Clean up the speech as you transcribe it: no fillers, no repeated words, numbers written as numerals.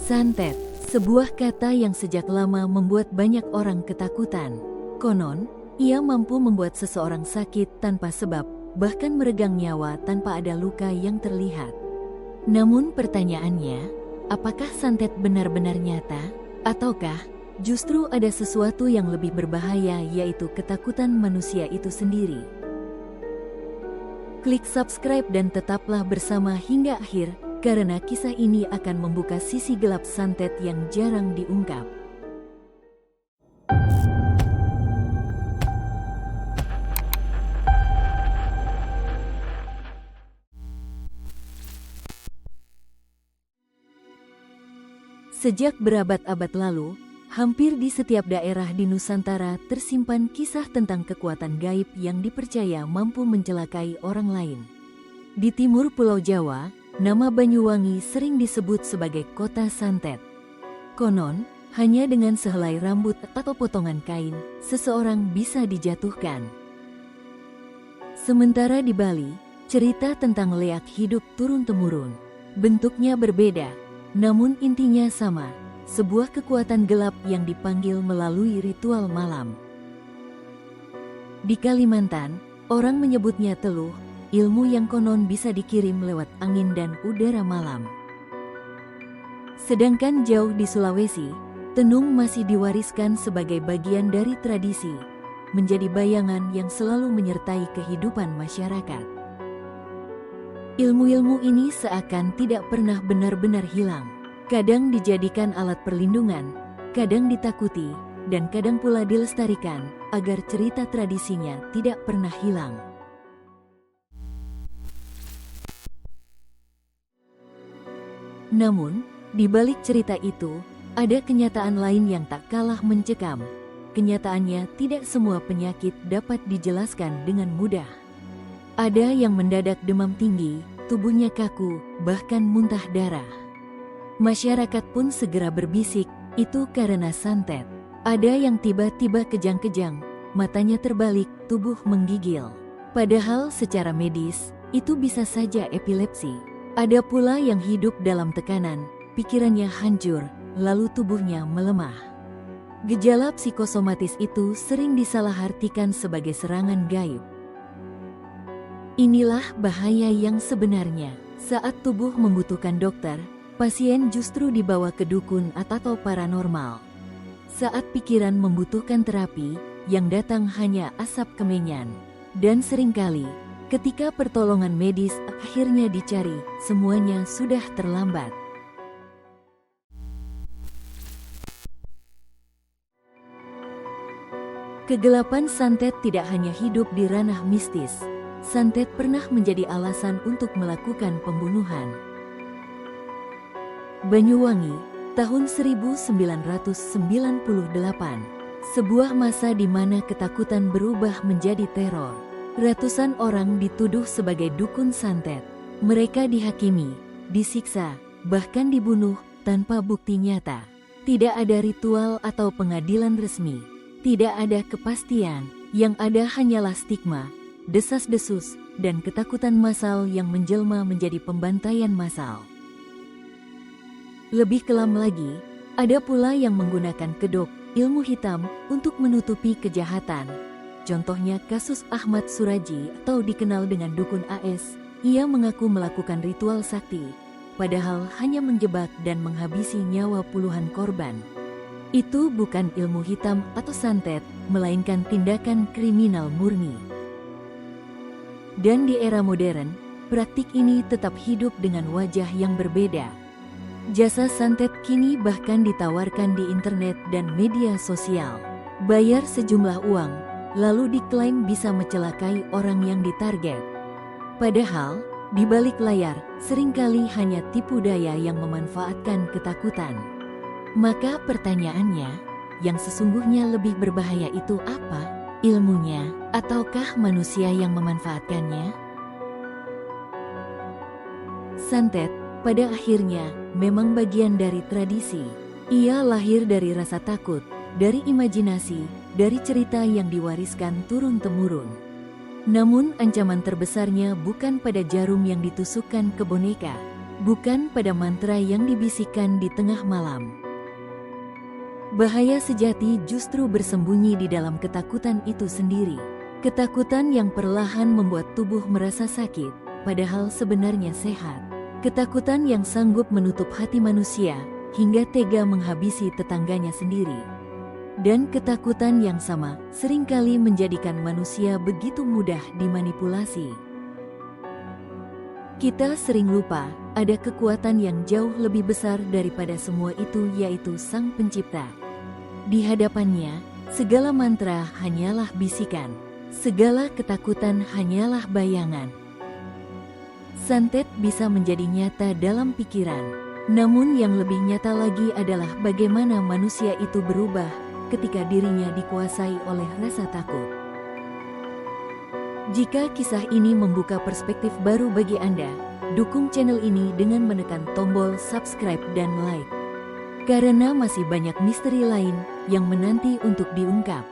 Santet, sebuah kata yang sejak lama membuat banyak orang ketakutan. Konon, ia mampu membuat seseorang sakit tanpa sebab, bahkan meregang nyawa tanpa ada luka yang terlihat. Namun pertanyaannya, apakah santet benar-benar nyata? Ataukah justru ada sesuatu yang lebih berbahaya, yaitu ketakutan manusia itu sendiri? Klik subscribe dan tetaplah bersama hingga akhir, karena kisah ini akan membuka sisi gelap santet yang jarang diungkap. Sejak berabad-abad lalu, hampir di setiap daerah di Nusantara tersimpan kisah tentang kekuatan gaib yang dipercaya mampu mencelakai orang lain. Di timur Pulau Jawa, nama Banyuwangi sering disebut sebagai kota santet. Konon, hanya dengan sehelai rambut atau potongan kain, seseorang bisa dijatuhkan. Sementara di Bali, cerita tentang leak hidup turun-temurun. Bentuknya berbeda, namun intinya sama, sebuah kekuatan gelap yang dipanggil melalui ritual malam. Di Kalimantan, orang menyebutnya teluh, ilmu yang konon bisa dikirim lewat angin dan udara malam. Sedangkan jauh di Sulawesi, tenung masih diwariskan sebagai bagian dari tradisi, menjadi bayangan yang selalu menyertai kehidupan masyarakat. Ilmu-ilmu ini seakan tidak pernah benar-benar hilang, kadang dijadikan alat perlindungan, kadang ditakuti, dan kadang pula dilestarikan, agar cerita tradisinya tidak pernah hilang. Namun, di balik cerita itu, ada kenyataan lain yang tak kalah mencekam. Kenyataannya, tidak semua penyakit dapat dijelaskan dengan mudah. Ada yang mendadak demam tinggi, tubuhnya kaku, bahkan muntah darah. Masyarakat pun segera berbisik, itu karena santet. Ada yang tiba-tiba kejang-kejang, matanya terbalik, tubuh menggigil. Padahal secara medis, itu bisa saja epilepsi. Ada pula yang hidup dalam tekanan, pikirannya hancur, lalu tubuhnya melemah. Gejala psikosomatis itu sering disalahartikan sebagai serangan gaib. Inilah bahaya yang sebenarnya. Saat tubuh membutuhkan dokter, pasien justru dibawa ke dukun atau paranormal. Saat pikiran membutuhkan terapi, yang datang hanya asap kemenyan. Dan seringkali, ketika pertolongan medis akhirnya dicari, semuanya sudah terlambat. Kegelapan santet tidak hanya hidup di ranah mistis. Santet pernah menjadi alasan untuk melakukan pembunuhan. Banyuwangi, tahun 1998. Sebuah masa di mana ketakutan berubah menjadi teror. Ratusan orang dituduh sebagai dukun santet. Mereka dihakimi, disiksa, bahkan dibunuh tanpa bukti nyata. Tidak ada ritual atau pengadilan resmi. Tidak ada kepastian, yang ada hanyalah stigma, desas-desus, dan ketakutan massal yang menjelma menjadi pembantaian massal. Lebih kelam lagi, ada pula yang menggunakan kedok, ilmu hitam, untuk menutupi kejahatan. Contohnya kasus Ahmad Suraji atau dikenal dengan Dukun AS, ia mengaku melakukan ritual sakti, padahal hanya menjebak dan menghabisi nyawa puluhan korban. Itu bukan ilmu hitam atau santet, melainkan tindakan kriminal murni. Dan di era modern, praktik ini tetap hidup dengan wajah yang berbeda. Jasa santet kini bahkan ditawarkan di internet dan media sosial. Bayar sejumlah uang, lalu diklaim bisa mencelakai orang yang ditarget. Padahal, di balik layar, seringkali hanya tipu daya yang memanfaatkan ketakutan. Maka pertanyaannya, yang sesungguhnya lebih berbahaya itu apa? Ilmunya, ataukah manusia yang memanfaatkannya? Santet, pada akhirnya, memang bagian dari tradisi. Ia lahir dari rasa takut, dari imajinasi, dari cerita yang diwariskan turun-temurun. Namun ancaman terbesarnya bukan pada jarum yang ditusukkan ke boneka, bukan pada mantra yang dibisikkan di tengah malam. Bahaya sejati justru bersembunyi di dalam ketakutan itu sendiri. Ketakutan yang perlahan membuat tubuh merasa sakit, padahal sebenarnya sehat. Ketakutan yang sanggup menutup hati manusia, hingga tega menghabisi tetangganya sendiri. Dan ketakutan yang sama seringkali menjadikan manusia begitu mudah dimanipulasi. Kita sering lupa, ada kekuatan yang jauh lebih besar daripada semua itu, yaitu Sang Pencipta. Di hadapannya, segala mantra hanyalah bisikan, segala ketakutan hanyalah bayangan. Santet bisa menjadi nyata dalam pikiran, namun yang lebih nyata lagi adalah bagaimana manusia itu berubah ketika dirinya dikuasai oleh rasa takut. Jika kisah ini membuka perspektif baru bagi Anda, dukung channel ini dengan menekan tombol subscribe dan like. Karena masih banyak misteri lain yang menanti untuk diungkap.